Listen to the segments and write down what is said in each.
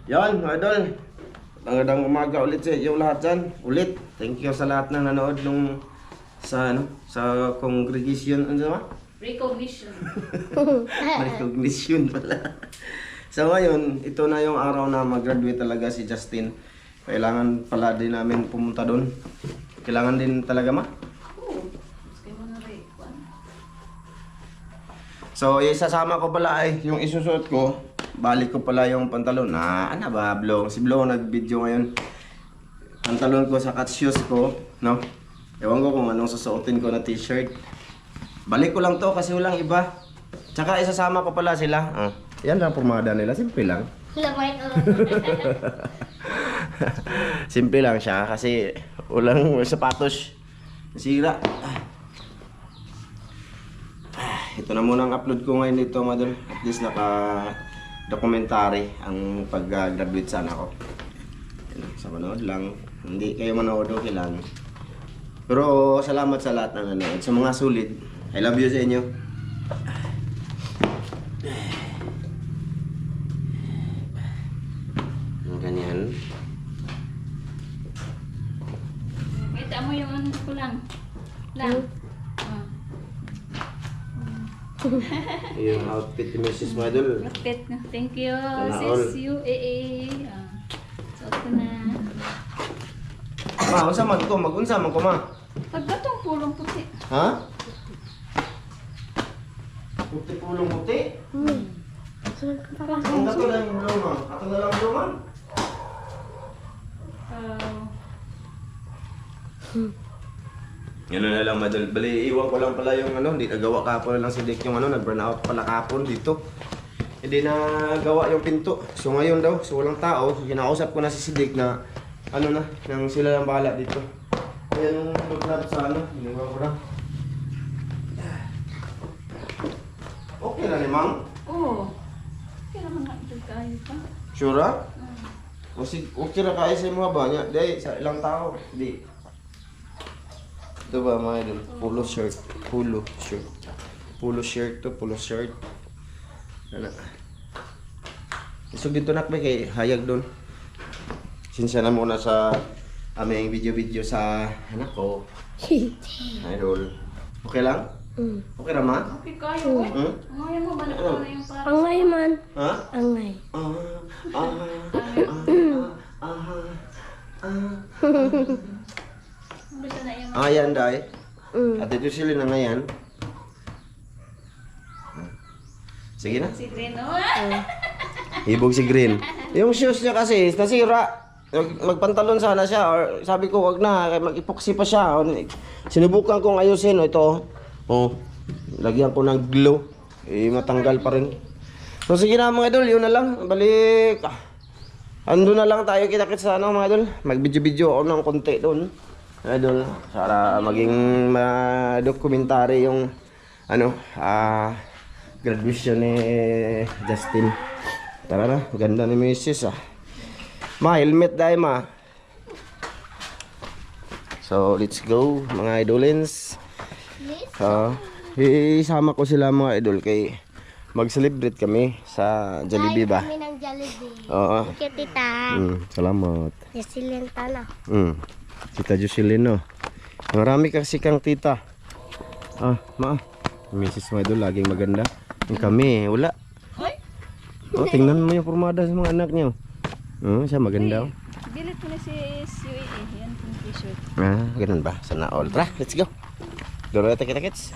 Yan, mga idol. Magandang umaga ulit sa iyo lahat dyan. Ulit. Thank you sa lahat ng nanood nung sa congregation. Ano ba? Recognition. Recognition pala. So ngayon, ito na yung araw na mag-graduate talaga si Justin. Kailangan pala din namin pumunta doon. Kailangan din talaga So, isasama ko pala ay yung isusuot ko. Balik ko pala yung pantalon. Ano ba, Blong? Si Blong nag-video ngayon. Pantalon ko sa cut shoes ko, no? Ewan ko kung anong susuotin ko na t-shirt. Balik ko lang to kasi walang iba. Tsaka isasama ko pala sila. Yan lang pumada nila. Simple lang. Simple lang siya kasi walang sapatos. Sira. Ito na muna ang upload ko ngayon dito, madol. At least naka-documentary ang pag-graduate sana ako. Sa manood lang. Hindi kayo manood, okay lang. Pero salamat sa lahat ng nanood. Sa mga sulit. I love you sa inyo. Ganyan. Kita mo yung ano ko lang. Yung outfit ni Mrs. Madol. Outfit na. Thank you. Sana all. Sis UAA. Suot ko na. Ma, unsa man ko? Mag-unsa man ko, ma? Pagbatong pulong puti. Ha? Puti pulong puti? Ang dato lang yung blue, ma. Ato na lang blue, ma. Ano na lang, madal. Bali, iwan ko lang pala yung hindi nagawa kapon lang si Dick yung nag-burn out pala kapon dito. Hindi na gawa yung pinto. So ngayon daw, so walang tao. Kinausap ko na si Dick na nang sila lang bahala dito. Kaya nung nag-grab sa ginawa ko na. Okay na ni Mang? Oo. Okay naman nga ito kayo pa. Sure ha? Okay na kaya sa mga banya. Dahil sa ilang tao. Hindi. Ito ba mga idol? Polo shirt. Polo shirt. Polo shirt to. Polo shirt. Ano? Isog dito nakbe kay hayag doon. Sinsya na muna sa aming video-video sa anak ko. Idol. Okay lang? Okay naman? Okay kayo. Ngayon mo ba na yung parang... Angay man. Ha? Angay. Gusto na yung... Ayan, day. At ito sila na ngayon. Sige na. Si Greno. Ibog si Green. Yung shoes niya kasi, nasira. Magpantalon sana siya. Or sabi ko, wag na. Mag-epoxy pa siya. Sinubukan kong ayusin. Ito. Lagyan ko ng glue. Matanggal pa rin. So sige na mga idol. Yun na lang. Balik. Ando na lang tayo kita-kit sa mga idol. Mag-video-video ako ng konti doon. Idol. Para maging dokumentary yung graduation ni Justin. Tara na, ganda ni Mrs. Ma, helmet dahil ma. So, let's go mga idolins. Isama ko sila mga idol kay mag-celebrate kami sa Jollibee ba? Kami ng Jollibee. Oo. Okay, tita. Salamat. Jocelyn Tana. Tita Jocelyn, no? Marami kasi kang tita. Ma. Mrs. mga idol, laging maganda. Yung kami, wala. Tingnan mo yung formada sa mga anak niyo. Siya maganda. Bilit mo na si UAA. Yan yung t-shirt. Ganun ba? Sana all. Tara, let's go. Doro na kita-kits.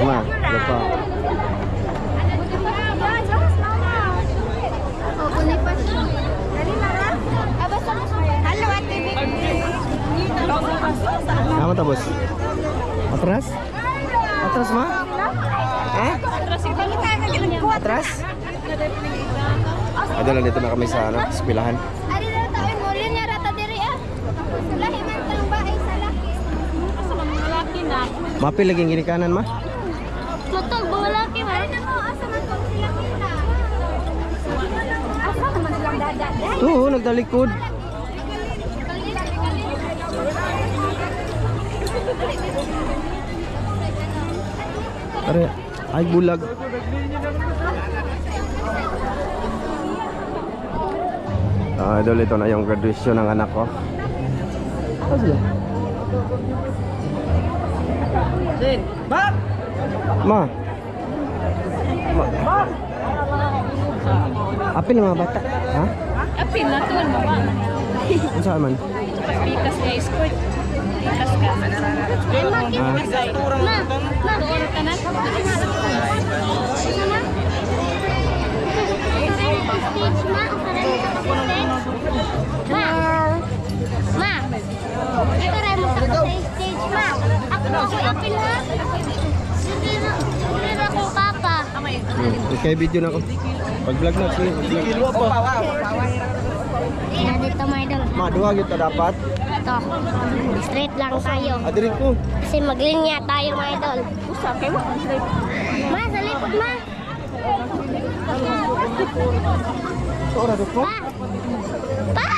Ma, lupa. Kamu tapos? Atras? Atras ma? Atras? Ada lang dito na kami sa eskwelahan. Ari na taon mo rin nga rata diri Lahi man tang bahay sa laki. Asa man mga laki na? Mapi lagi ginikanan ma? Totoo ba laki man? Ari na mo asa man tong sila kita. Asa man silang dadat. Oo, nagdalikod. Are, Ay, bulag. Idol, ito na yung graduation ng anak ko. Ano sila? Ma. Ma. Apil ng mga bata. Ha? Apil na to, mo ba? Ano saan man? Pikas ka, escort. Pikas ka. Ay, makit. Ma, ma. Tuon ka na. Stage, ma. Ma. Ma. Ito rin mo sa stage, ma. Ako na ako apil, ha? Hindi na ko papa. Okay, video na ako. Pag-vlog na, sige. Kaya dito, my idol. Ma, duha kita dapat. Ito. Straight lang tayo. Adirin ko. Kasi maglinya tayo, my idol. Usa, kay wa. Ma, sa likod, ma. Ora dito. Pa! Pa!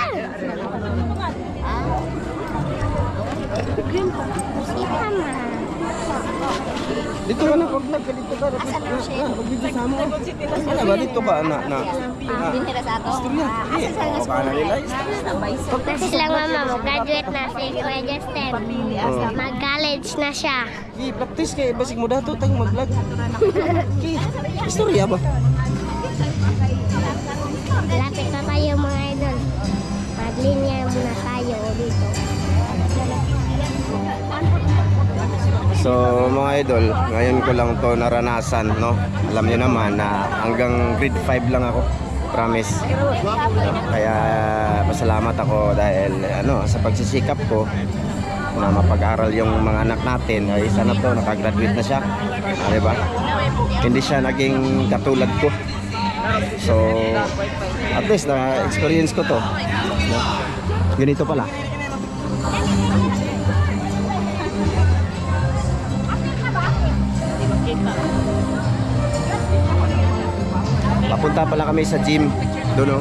Sita, ma. Dito ka na, pag-vlog ka dito ka. Pag-video sa mo. Ano ba, dito ka, na. Dinhira sa ato. O ka na nila. Kasi lang, mama mo, graduate na si Kuya Justin. Mag-college na siya. Practice kay basig mo dato tayong mag-vlog. Istorya ba? Lapit na tayo, mga idol. Maglinya muna tayo dito. So mga idol, ngayon ko lang to naranasan, no? Alam niyo naman na hanggang grade 5 lang ako. Promise. Kaya pasalamat ako dahil sa pagsisikap ko na mapag-aral yung mga anak natin. Ay sana to nakagraduate na siya. Di ba? Hindi siya naging katulad ko. So at least na experience ko to. No? Ganito pala. Papunta pala kami sa gym doon, no?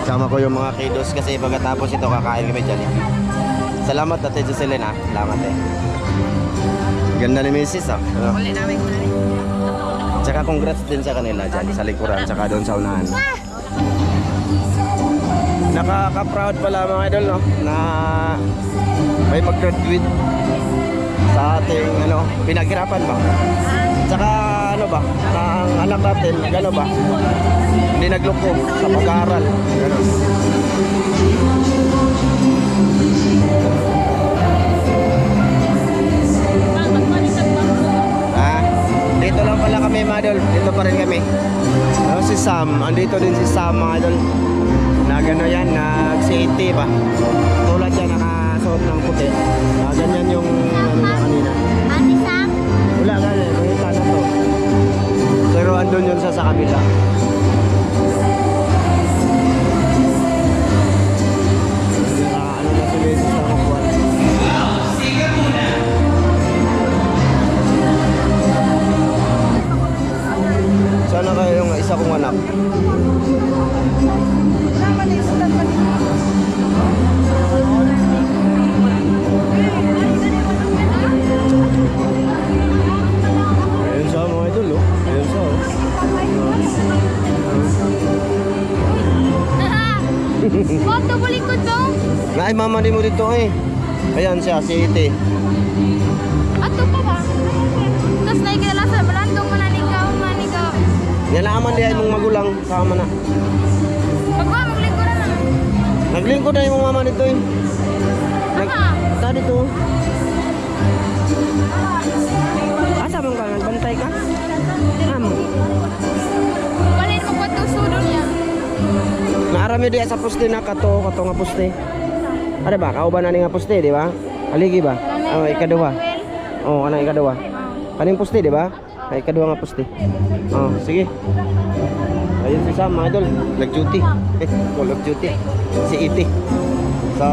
Sama ko yung mga kiddos kasi pagkatapos ito kakain kami dyan. Salamat Ate Jocelyn, ha? Salamat eh. Ganda ni Mrs. ah. Ano? Tsaka congrats din sa kanila dyan sa likuran tsaka doon sa unahan. Nakaka-proud pala mga idol, no? Na may mag-graduate sa ating pinaghirapan ba? Tsaka ba? Na ang anak natin, ba? Hindi nagloko sa pag-aaral. Ganon. Dito lang pala kami mga idol. Dito pa rin kami. Si Sam, andito din si Sam mga idol. Na gano'n yan, nag-CAT ba? Tulad yan, nakasuot ng puti. Ganyan yung niya kanina. Ate Sam? Wala ganyan, makita na to. Pero andun yun sa kabila. Na si Mrs. na kukuha. Sana kayo yung isa kong anak. Ayun siya mga idol, oh. Ayun siya, oh. Foto bulikod dong. Ay, mama di mo dito eh. Ayan siya, si Ite. Ato pa ba? Tapos naikilala sa balandong mananigaw. Nalaman diya mong magulang sama na. Pagwa, maglingkod na. Naglingkod na yung mama dito eh. Ta dito. Asa mong ka? Nagbantay ka? Walin mo ko itong sudo niya. Naarami diya sa poste na kato nga poste. Ada ba? Kauban na ni nga poste, di ba? Aligi ba? Oh, ikaduha. Oh, ana ikaduha. Kaning poste, di ba? Ay ikaduha nga poste. Oh, sige. Ayun si Sam, mga idol. Nag-duty. Call of duty. Si Iti. So,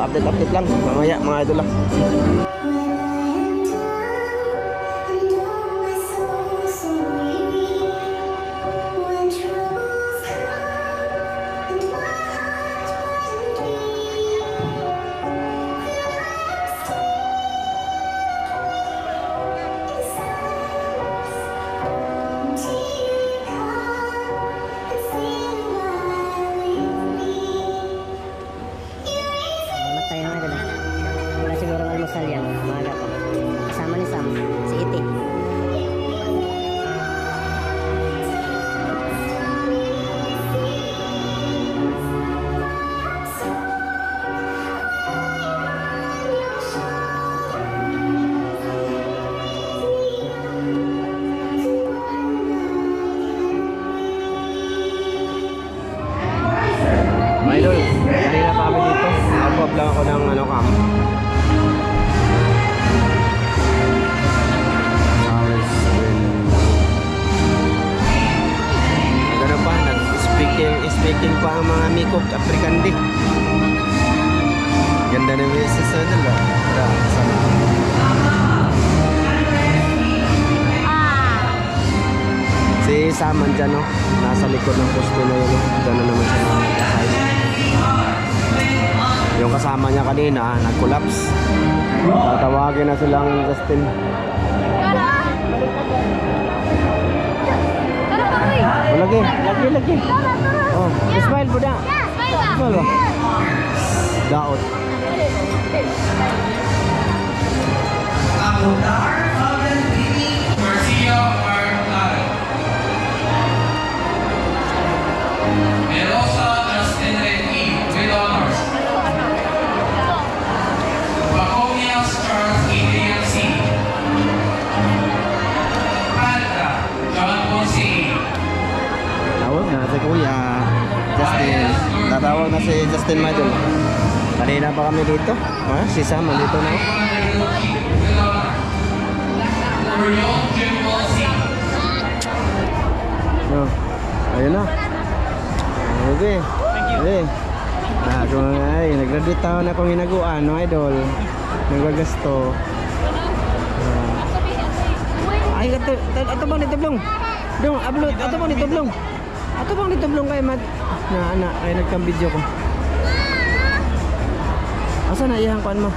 update lang. Mamaya, mga idol lang. pa ang mga mikop African Day. Ganda ng Mrs. Idol ah. Tara, kasama. Si Saman dyan, no? Nasa likod ng posto na yun, no? Dyan na naman siya nakasay. Yung kasama niya kanina, nag-collapse. Tatawagin na silang Justin. Lagi. Oh, smile po na. Smile ba? Daot. Melosa Justin Renki with honors. Pacomias Charles Adrian C. Paltra John Ponce. Tawag na si Kuya Justin. Tatawag na si Justin Madul. Kanina pa kami dito. Si Sam, dito na. Orion Jim Ponce. Oh, ayun na. Okay. Okay. Nag-graduate taon akong hinaguan, no, idol. Nagagasto. Ay, ato bang nitublong? Dong, upload. Ato bang nitublong? Ato bang nitublong kay Mat? Na, anak, ay nagkam-video ko. Asa na iyang kuan mo?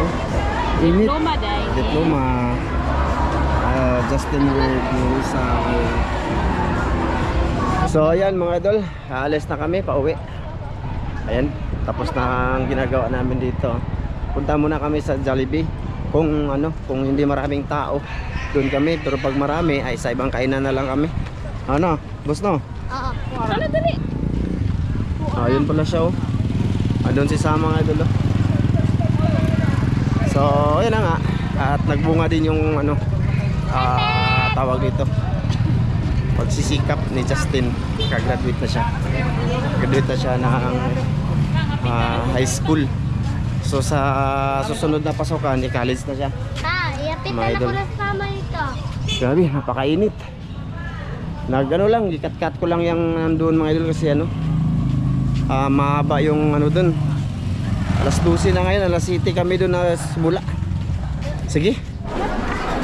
Oh, init. Diploma day. Diploma. Justin Wood sa So ayan mga idol, aalis na kami pauwi. Ayan, tapos na ang ginagawa namin dito. Punta muna kami sa Jollibee. Kung kung hindi maraming tao, doon kami. Pero pag marami, ay sa ibang kainan na lang kami. Ano, boss no? Oo. Ano dali? Ayun pala siya oh. Andun si Sam mga idol oh. So ayan na nga. At nagbunga din yung tawag dito, pagsisikap ni Justin. Kagraduate na siya. Graduate na siya ng high school. So sa susunod na pasokan, college na siya. Iapit Mga na idol. ko na sama ito. Grabe, napakainit. Lang, ikat-kat ko lang yung nandoon mga idol kasi mahaba yung doon. Alas 12 na ngayon, alas 7 kami doon na simula. Sige.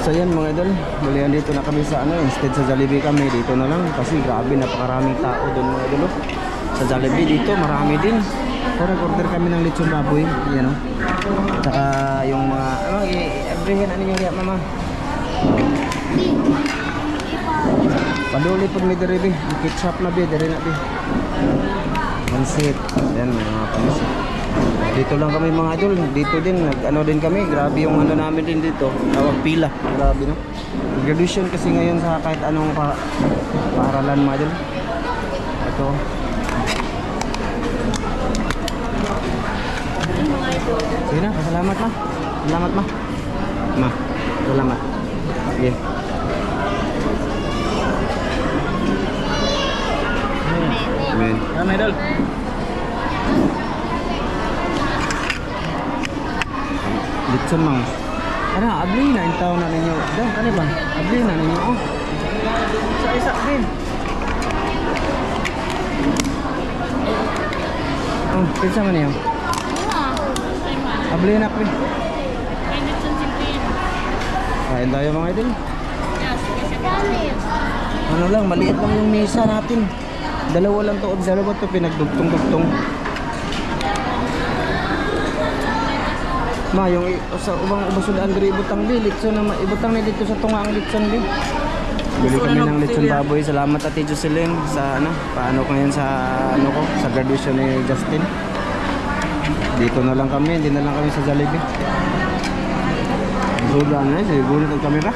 So yan mga idol, balihan dito na kami sa instead sa Jollibee kami dito na lang kasi grabe napakaraming tao doon mga idol. Sa Jollibee dito marami din. So nag-order kami ng lechon baboy, yan o. Tsaka yung mga i-bringin ninyo riya mama. Paduli pud mi diri bi, ketchup na bi diri na bi. Pansit, yan mga pansit. Dito lang kami mga idol, dito din din kami, grabe yung namin din dito, tawag pila, grabe no. Graduation kasi ngayon sa kahit anong paaralan mga idol. Ito. Sige na, salamat ma. Salamat ma. Ma, salamat. Sige. Amen. Ano idol? Litson mang. Ano, abli na yung tao na ninyo. Dan, kani ba? Abli na ninyo. Oh. Isa-isa din. Oh, pinsa man niyo. Abli na pre. Kain tayo mga idol. Ano lang, maliit lang yung mesa natin. Dalawa lang to, dalawa to pinagdugtong-dugtong. Ma, yung sa ubang ubasod Andre ibutang di litson na ibutang na dito sa tunga ang litson di. Bili kami ng litson baboy. Salamat Ate Jocelyn sa paano ko ngayon sa ko sa graduation ni Justin. Dito na lang kami, hindi na lang kami sa Jollibee. Sudah na, siguro ang kamera.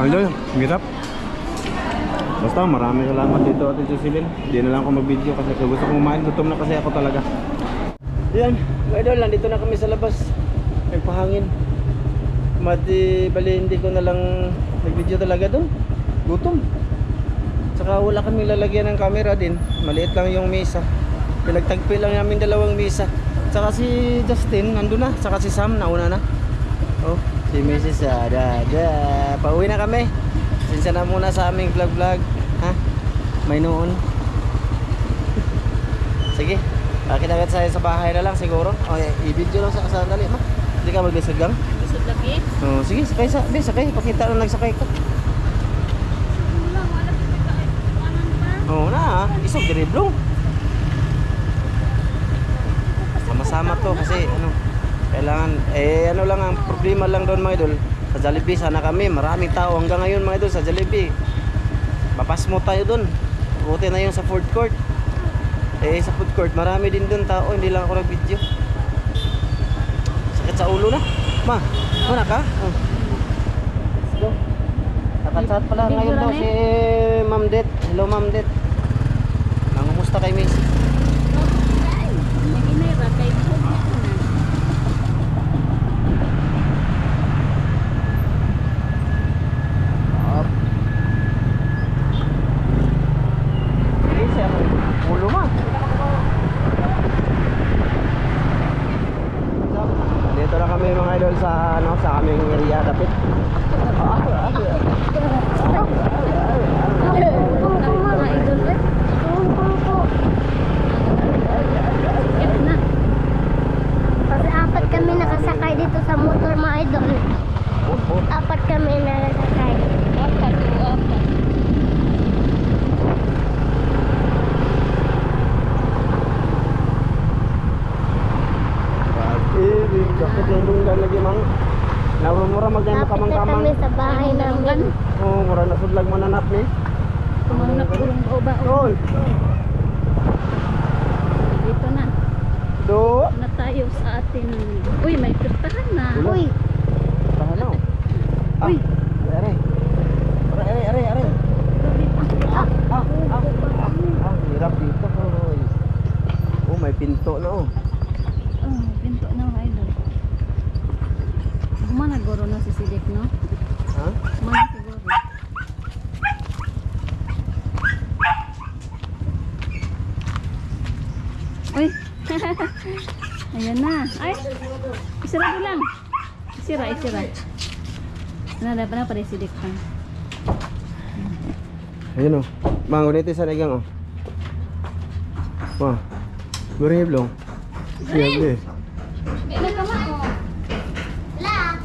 Idol, hirap. Basta maraming salamat dito Ate Jocelyn. Hindi na lang ako mag-video kasi gusto kong kumain. Gutom na kasi ako talaga. Yan, idol, nandito na kami sa labas. Nagpahangin. Mati, bali hindi ko na lang nag-video talaga doon. Gutom. Tsaka wala kaming lalagyan ng camera din. Maliit lang yung mesa. Pinagtagpi lang namin dalawang mesa. Tsaka si Justin, nandun na. Tsaka si Sam, nauna na. Oh, si Mrs. Pauwi na kami. Sinsa na muna sa aming vlog. Ha? May noon. Sige. Kita-kita tayo sa bahay na lang siguro. Okay, i-video lang sa sandali, ma. Hindi ka mag-lisod lang? Gusto lagi. Oh, sige, sakay. Pakita na nagsakay ka. Oo na, isog diriblong. Sama-sama to kasi kailangan ano lang ang problema lang doon mga idol. Sa Jollibee sana kami, maraming tao hanggang ngayon mga idol sa Jollibee. Papas mo tayo doon. Buti na yung sa food court. Sa food court marami din doon tao, hindi lang ako nag-video. Sakit sa ulo na. Ma, muna ka? Oh. Let's go. Nakatsat pala ngayon daw si Ma'am Det. Hello Ma'am Det. Nangumusta kay Miss? Naginira kay Up. Sige, ulo ma. Dito na kami mga idol sa sa aming area dapit. Kasi apat kami nakasakay dito sa motor mga idol. Apat kami nakasakay. Kapit yung lunggan lagi mang. Mura magdaan Apat na makamang-kamang. kami sa bahay namin. Oh, mura na sudlag mananap ni. Kumanap urong ba? Tol. Dito na. Do. Na tayo sa atin. Uy, may pirtahan na. Uy, Tahan na. Uy. Are. Are. Hirap dito. Hoy. Oh, may pinto na oh. Oh, pinto na mga idol. Humana goro na si Sidik, no? Ha? Humana siguro. Uy! Ayan na. Ay! Isira ko lang. Isira. Ano na pa rin Sidik pa. Ayun oh. Mango dito sa nagang oh. Wah. Goreng belum? Green. la.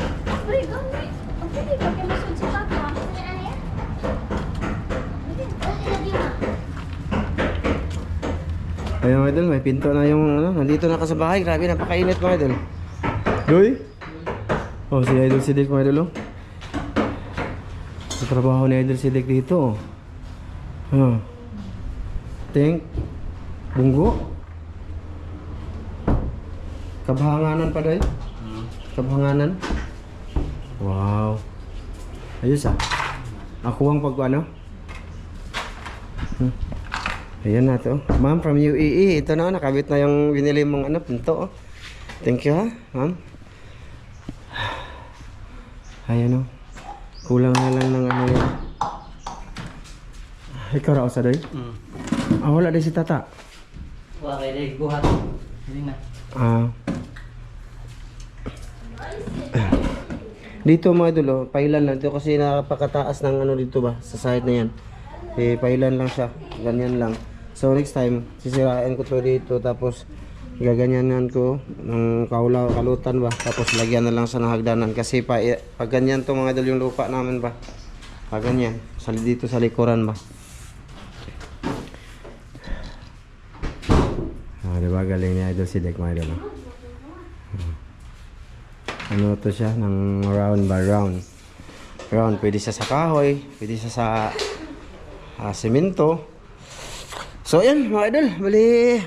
Uy, gawin. Ang pwede ka kaya masud si Papa. Ayun mga idol, may pinto na yung nandito na ka sa bahay. Grabe, napakainit mga idol. Doy? Oh, si Idol Sidik mga idol oh. Sa trabaho ni Idol Sidik dito oh. Ting Bunggo Kabhanganan pa doy? Kabhanganan? Wow. Ayos ah. Ako ang pag-ano? Ayan na to. Ma'am from UAE. Ito na, nakabit na yung binili mong pinto. Oh. Thank you ha, ma'am. Ayan o. Kulang na lang ng yan. Ikaw raw sa doy? Wala din si tata. Wala kayo dahil buhat. Hindi na. Dito mga idol, pailan lang. Dito kasi napakataas ng dito ba, sa side na yan. Pailan lang siya. Ganyan lang. So next time, sisirain ko to dito. Tapos gaganyanan ko ng kalutan ba. Tapos lagyan na lang sa hagdanan. Kasi pag ganyan to mga idol yung lupa namin ba. Pag ganyan. Dito sa likuran ba. Diba galing ni Idol Sidik mga idol. Ano to siya? Ng round by round. Round. Pwede siya sa kahoy. Pwede siya sa semento. So yan mga idol. Bali.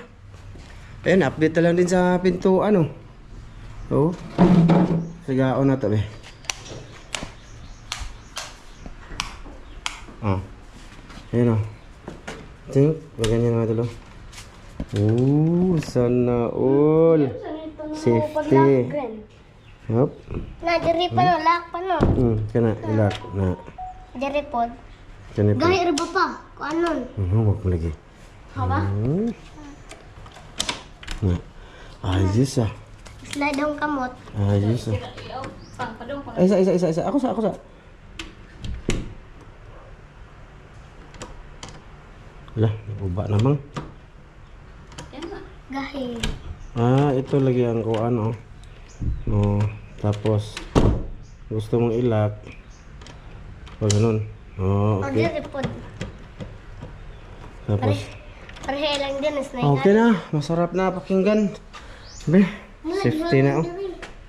Ayan, update na lang din sa pintuan. Oh. Sigaon na to eh. Ayan o. Think. Ganyan mga idol. Sana all. Safety. Yup. Na, diri pa no, lock pa no. Kana ilak na. Diri pod. Ganito. Gahit ra ba pa? Kung anon? Huwag mo lagi. Haba? Ayos ah. Slide ang kamot. Ayos ah. Pang padong pa. Ay, isa. Ako sa. Wala, nabuba namang. Yan na. Gahit. Ito lagi ang kuan oh. Tapos gusto mong ilak. O ganun. Okay. Order repod. Tapos Pareha lang din. okay na, masarap na pakinggan. Be, safety na oh.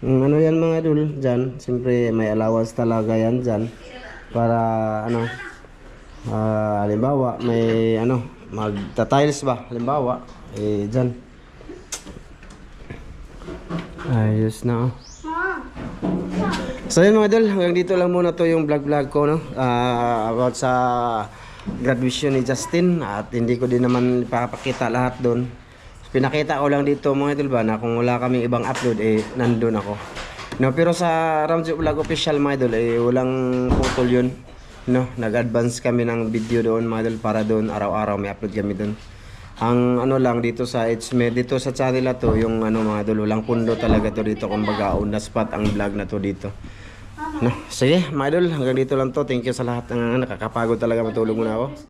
Ano yan mga idol, dyan. Siyempre may allowance talaga yan dyan. Para ano, halimbawa may ano, magta-tiles ba? Halimbawa, dyan. Ayos na oh. So yun mga idol, hanggang dito lang muna to yung vlog ko no. About sa graduation ni Justin. At hindi ko din naman ipapakita lahat doon. Pinakita ko lang dito mga idol ba na kung wala kaming ibang upload nandun ako. No, pero sa Ramjo Vlog official mga idol walang putol yun. No, nag-advance kami ng video doon mga idol para doon araw-araw may upload kami doon. Ang ano lang dito sa dito sa channel na to yung ano mga idol walang pundo talaga to dito kumbaga on the spot ang vlog na to dito. No, sige mga idol hanggang dito lang to. Thank you sa lahat ng nakakapagod talaga matulog muna ako.